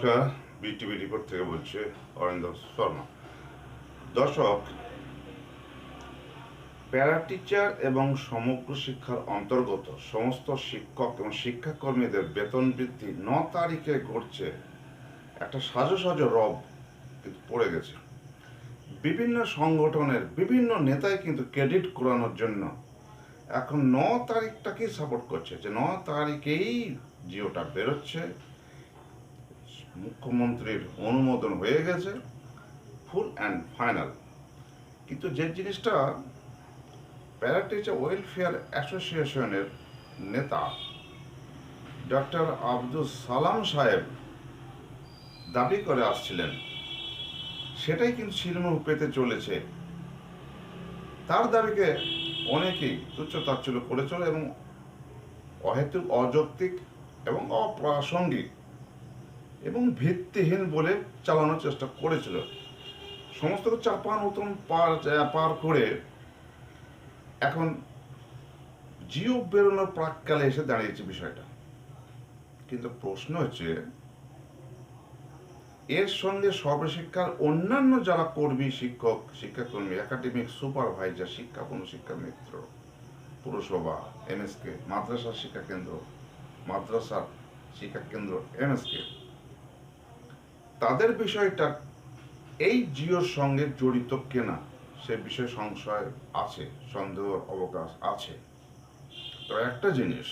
নমস্কার, BTV report থেকে বলছে অরিন্দম শর্মা। দর্শক, প্যারা টিচার এবং সমগ্র শিক্ষার অন্তর্গত সমস্ত শিক্ষক এবং শিক্ষাকর্মীদের বেতন বৃদ্ধি 9 তারিখে ঘটছে একটা সাজো সাজো রব কিন্তু পড়ে গেছে। বিভিন্ন সংগঠনের বিভিন্ন নেতাই কিন্তু ক্রেডিট করানোর জন্য এখন 9 তারিখটাকেই সাপোর্ট করছে, যে 9 তারিখেই জিওটা বেরোচ্ছে, মুখ্যমন্ত্রীর অনুমোদন হয়ে গেছে, ফুল অ্যান্ড ফাইনাল। কিন্তু যে জিনিসটা প্যারা টিচার ওয়েলফেয়ার অ্যাসোসিয়েশনের নেতা ডক্টর আব্দুল সালাম সাহেব দাবি করে আসছিলেন, সেটাই কিন্তু শিলমোহর পেতে চলেছে। তার দাবিকে অনেকেই তুচ্ছ-তাচ্ছিল্য করেছিল এবং অহেতুক, অযৌক্তিক এবং অপ্রাসঙ্গিক এবং ভিত্তিহীন বলে চালানোর চেষ্টা করেছিল। সমস্ত চাপান উত্তম পার করে এখন জিও বেরোনোর প্রাককালে এসে দাঁড়িয়েছে বিষয়টা। কিন্তু প্রশ্ন হচ্ছে, এর সঙ্গে সর্বশিক্ষার অন্যান্য যারা কর্মী, শিক্ষক, শিক্ষাকর্মী, একাডেমিক সুপারভাইজার, শিক্ষা মিত্র, পুরসভা, এমএসকে, মাদ্রাসা শিক্ষাকেন্দ্র, মাদ্রাসার শিক্ষাকেন্দ্র এমএসকে, তাদের বিষয়টা এই জিওর সঙ্গে জড়িত কিনা সে বিষয়ে সংশয় আছে, সন্দেহের অবকাশ আছে। তো একটা জিনিস,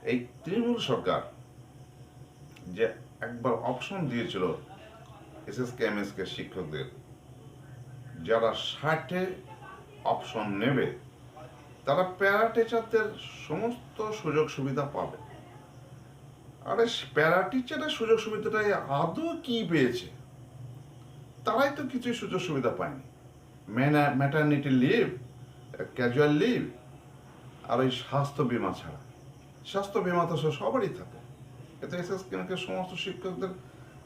এই তৃণমূল সরকার যে একবার অপশন দিয়েছিল এসএসকে এমএসকে শিক্ষকদের, যারা 60-এ অপশন নেবে তারা প্যারা টিচারদের সমস্ত সুযোগ সুবিধা পাবে। আরে প্যারা টিচারের সুযোগ সুবিধাটাই আদৌ কি পেয়েছে? তারাই তো কিছুই সুযোগ সুবিধা পায়নি। ম্যাটারনিটি লিভ, ক্যাজুয়াল লিভ, আর ওই স্বাস্থ্য বিমা ছাড়া। স্বাস্থ্য বিমা তো সবারই থাকে, এতে এসএসকে সমস্ত শিক্ষকদের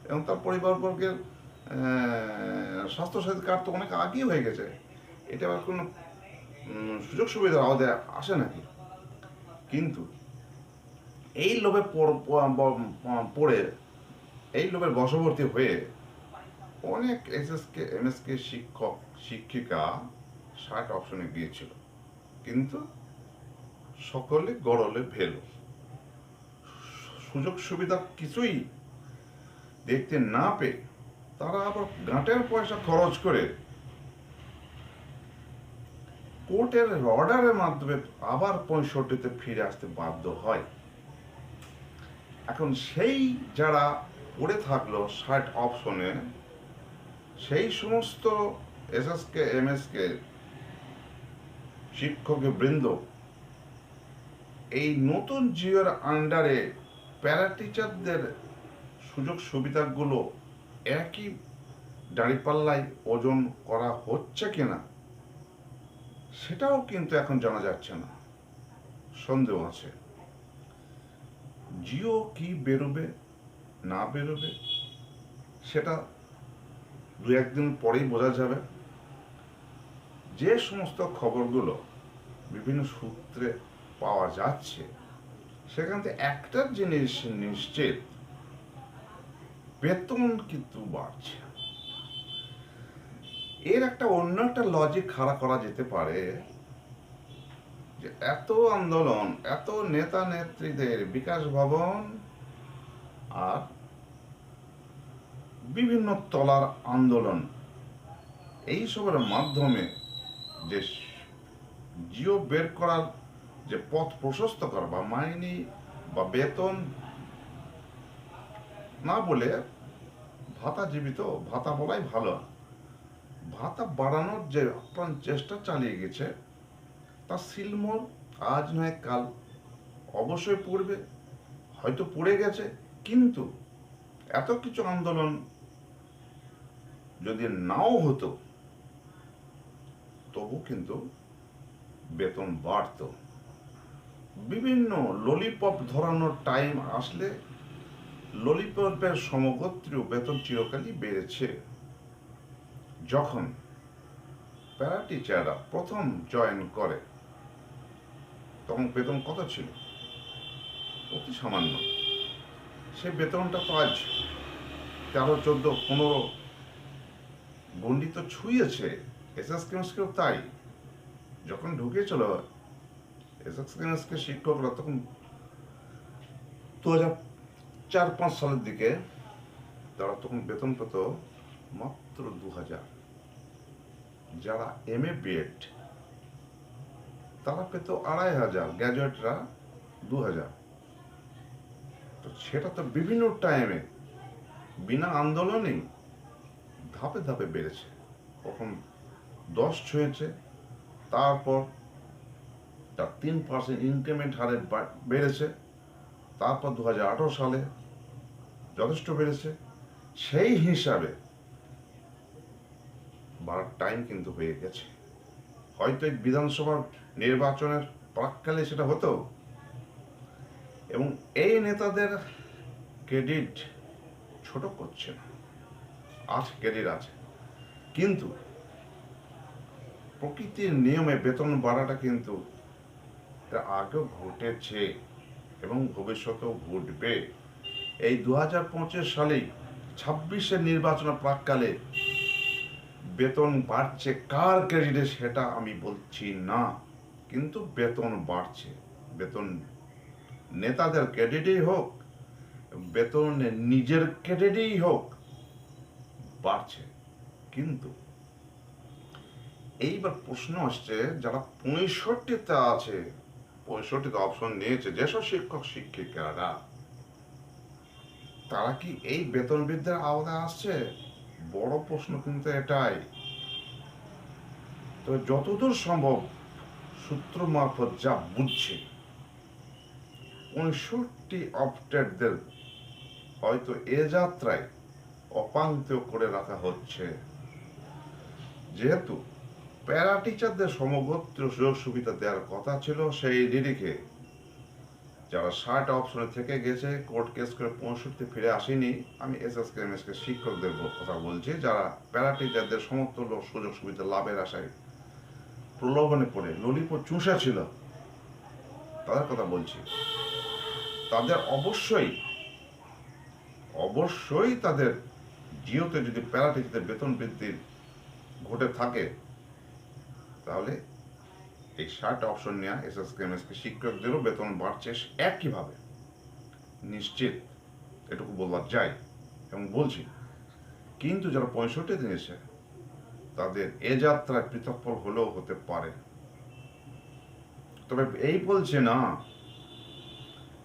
এবং তার পরিবারবর্গের স্বাস্থ্যসাথী কার্ড তো অনেক আগেই হয়ে গেছে। এটা আবার কোনো সুযোগ সুবিধার আওতায় আসে নাকি? কিন্তু এই লোভে পড়ে, এই লোভের বশবর্তী হয়ে অনেক এসএসকে এমএসকে শিক্ষক শিক্ষিকা 60 অপশনে গিয়েছিল, কিন্তু সকলে গড়লে ভেল, সুযোগ সুবিধা কিছুই দেখতে না পেয়ে তারা আবার গাঁটের পয়সা খরচ করে কোর্টের অর্ডারের মাধ্যমে আবার 65-তে ফিরে আসতে বাধ্য হয়। এখন সেই যারা পড়ে থাকলো 60 অপশনে, সেই সমস্ত এসএসকে এমএসকে শিক্ষক বৃন্দ এই নতুন জিওর আন্ডারে প্যারা টিচারদের সুযোগ সুবিধাগুলো একই দাঁড়িপাল্লায় ওজন করা হচ্ছে কিনা সেটাও কিন্তু এখন জানা যাচ্ছে না, সন্দেহ আছে। জিও কি বেরোবে না বেরোবে সেটা 2-1 দিন পরেই বোঝা যাবে। যে সমস্ত খবরগুলো বিভিন্ন সূত্রে পাওয়া যাচ্ছে, সেখান থেকে একটা জিনিস নিশ্চিত, বেতন কিন্তু বাড়ছে। এর একটা অন্য একটা লজিক খাড়া করা যেতে পারে, যে এত আন্দোলন, এত নেতা নেত্রীদের বিকাশ ভবন আর বিভিন্ন তলার আন্দোলন, এইসবের মাধ্যমে যে জিও বের করার যে পথ প্রশস্ত করা, বা মাইনে বা বেতন না বলে ভাতা জীবিত, ভাতা বলাই ভালো, ভাতা বাড়ানোর যে আপ্রাণ চেষ্টা চালিয়ে গেছে, তার শিলমোহর আজ নয় কাল অবশ্যই পড়বে, হয়তো পড়ে গেছে। কিন্তু এত কিছু আন্দোলন যদি নাও হতো, তবু কিন্তু বেতন বাড়ত। বিভিন্ন ললিপপ ধরানোর টাইম আসলে ললিপপের সমগোত্রীয় বেতন চিরকালই বেড়েছে। যখন প্যারা টিচাররা প্রথম জয়েন করে, তখন বেতন কত ছিল? অতি সামান্য। সে বেতনটা তো আজ 13, 14, 15 গণ্ডি তো ছুঁয়েছে। এসএস কেমিস্ট্রিও তাই। যখন ঢুকেছিল এসএস কেমিস্ট্রি শিক্ষকরা, তখন 2004-5 সালের দিকে তারা তখন বেতন পেত মাত্র 2000। যারা MA BEd তারা পেত 2500, গ্র্যাজুয়েটরা 2000। তো সেটা তো বিভিন্ন টাইমে বিনা আন্দোলনেই ধাপে ধাপে বেড়েছে। প্রথম 10 ছুঁয়েছে, তারপর তার 3% ইনক্রিমেন্ট হারে বেড়েছে, তারপর 2018 সালে যথেষ্ট বেড়েছে। সেই হিসাবে বাড়ার টাইম কিন্তু হয়ে গেছে। হয়তো এই বিধানসভার নির্বাচনের প্রাক্কালে সেটা হতো, এবং এই নেতাদের ক্রেডিট ছোট করছে না, আছে ক্রেডিট আছে, কিন্তু প্রকৃতির নিয়মে বেতন বাড়াটা কিন্তু এটা আগেও ঘটেছে এবং ভবিষ্যতেও ঘটবে। এই 2025 সালেই 26-এর নির্বাচনের প্রাক্কালে বেতন বাড়ছে, কার ক্রেডিটে সেটা আমি বলছি না, কিন্তু বেতন বাড়ছে। বেতন নেতাদের ক্রেডিটেই হোক, বেতন নিজের ক্রেডিটেই হোক, বাড়ছে। কিন্তু এইবার প্রশ্ন আসছে, যারা 65-তে আছে, 65তে অপশন নিয়েছে যেসব শিক্ষক শিক্ষিকারা, তারা কি এই বেতন বৃদ্ধির আওতায় আসছে? বড় প্রশ্ন কিন্তু এটাই। তবে যতদূর সম্ভব সূত্র মারফত যা বুঝছে, 65 অপটেডদের হয়তো এ যাত্রায় অপাঙ্ক্তেয় করে রাখা হচ্ছে, যেহেতু প্যারা টিচারদের সমগোত্র সুযোগ সুবিধা দেওয়ার কথা ছিল। সেই নিরিখে যারা 60 অপশনে থেকে গেছে, কোর্ট কেস করে 65 ফিরে আসেনি, আমি এসএসকেএমএসকে শিক্ষকদের কথা বলছি, যারা প্যারা টিচারদের সমতুল্য সুযোগ সুবিধা লাভের আশায় প্রলোভনে পড়ে ললিপপ চুষা ছিল, তাদের কথা বলছি। তাদের অবশ্যই তাদের জিওতে যদি প্যারা টিচারদের বেতন বৃদ্ধির ঘটে থাকে, তাহলে এই 60 অপশন নেওয়া এসএসকেএমএসকে শিক্ষকদেরও বেতন বাড়ছে একইভাবে, নিশ্চিত, এটুকু বলা যায় এবং বলছি। কিন্তু যারা 65 দিয়েছে, তাদের এ যাত্রায় পৃথক ফল হলেও হতে পারে। তবে এই বলছে না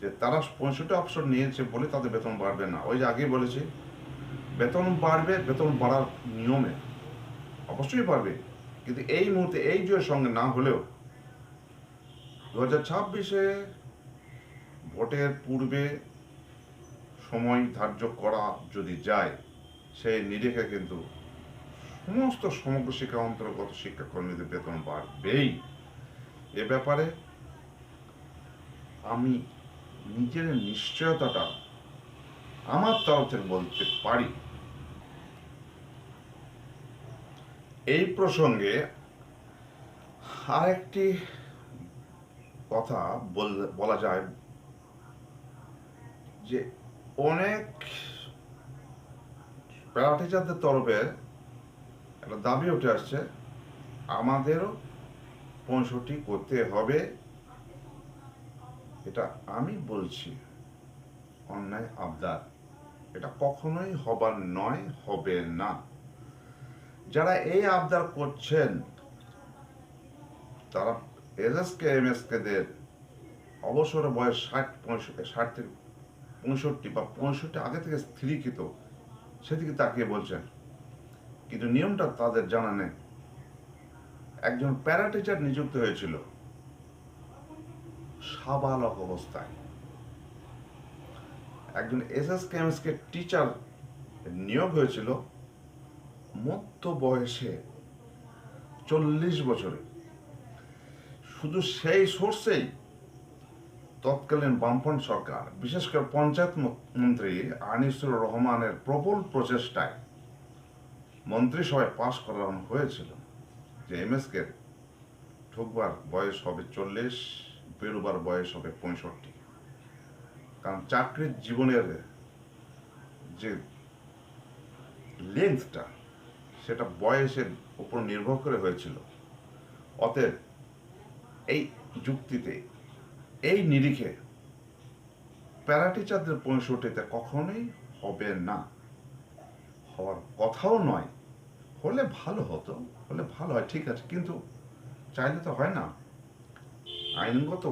যে তারা 65 অপশন নিয়েছে বলে তাদের বেতন বাড়বে না। ওই যে আগে বলেছি, বেতন বাড়বে, বেতন বাড়ার নিয়মে অবশ্যই বাড়বে, কিন্তু এই মুহূর্তে এই জয়ের সঙ্গে না হলেও 2026-এ ভোটের পূর্বে সময় ধার্য করা যদি যায়, সেই নিরিখে কিন্তু সমস্ত সমগ্র শিক্ষা অন্তর্গত শিক্ষাকর্মীদের বেতন বাড়বেই। এ ব্যাপারে আমি নিজের নিশ্চয়তাটা আমার তরফ থেকে বলতে পারি। এই প্রসঙ্গে আরেকটি কথা বলা যায় যে অনেক প্যারা টিচারদের তরফে একটা দাবি উঠে আসছে, আমাদেরও 65 করতে হবে। এটা আমি বলছি অন্যায় আবদার, এটা কখনোই হবার নয়, হবে না। যারা এই আবদার করছেন, তারা এসএসকেএমএসকেদের অবসর বয়স 60 থেকে 65 বা 65 আগে থেকে স্থিরীকৃত, সেদিকে তাকিয়ে বলছেন, কিন্তু নিয়মটা তাদের জানা নেই। একজন প্যারা টিচার নিযুক্ত হয়েছিল সাবালক অবস্থায়, একজন এসএসকেএমএসকে টিচার নিয়োগ হয়েছিল মধ্য বয়সে 40 বছরে। শুধু সেই সোর্সেই তৎকালীন বামফ্রন্ট সরকার, বিশেষ করে পঞ্চায়েত মন্ত্রী আনিসুর রহমানের প্রবল প্রচেষ্টায় মন্ত্রিসভায় পাশ করানো হয়েছিল যে এমএসকে ঢুকবার বয়স হবে 40, বেরোবার বয়স হবে 65। কারণ চাকরির জীবনের যে লেন্থটা সেটা বয়সের উপর নির্ভর করে হয়েছিল। অতএব এই যুক্তিতে, এই নিরিখে প্যারা টিচারদের 65তে কখনোই হবে না, হওয়ার কথাও নয়। হলে ভালো হতো, হলে ভালো হয়, ঠিক আছে, কিন্তু চাইলে তো হয় না। আইনগত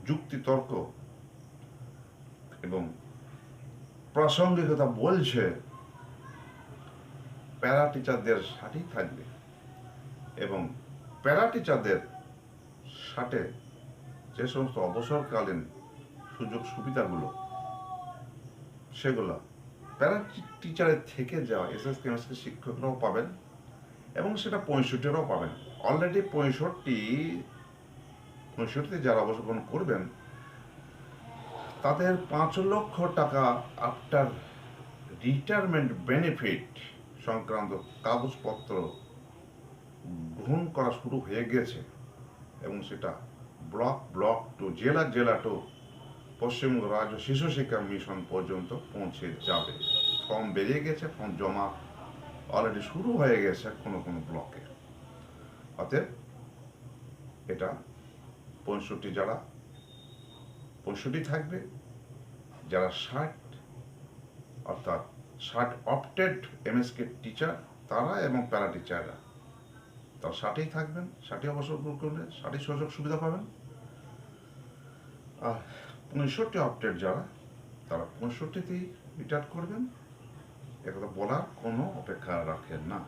যুক্তিতর্ক এবং প্রাসঙ্গিকতা বলছে প্যারা টিচারদের 60ই থাকবে, এবং প্যারা টিচারদের 60-এ যে সমস্ত অবসরকালীন সুযোগ সুবিধাগুলো, সেগুলো প্যারা টিচারের থেকে যাওয়া এসএস কেমিস্ট্রি শিক্ষকরাও পাবেন, এবং সেটা 65-রাও পাবেন। অলরেডি 65-তে যারা অবসর গ্রহণ করবেন তাদের 5 লক্ষ টাকা আফটার রিটায়ারমেন্ট বেনিফিট সংক্রান্ত কাগজপত্র গ্রহণ করা শুরু হয়ে গেছে, এবং সেটা ব্লক টু জেলা টু পশ্চিমবঙ্গ রাজ্য শিশু শিক্ষা মিশন পর্যন্ত পৌঁছে যাবে। ফর্ম বেরিয়ে গেছে, ফর্ম জমা অলরেডি শুরু হয়ে গেছে কোনো কোনো ব্লকে। অতএব এটা 65 যারা 65 থাকবে, যারা 60 অর্থাৎ 60 অপটেড এমএসকে টিচার তারা এবং প্যারা টিচাররা তারা 60-এই থাকবেন, 60 অবসর গ্রহণ করলে 60 সুযোগ সুবিধা পাবেন। আর 65 অপটেড যারা তারা 65-তেই রিটায়ার করবেন। একথা বলার কোনো অপেক্ষা রাখেন না।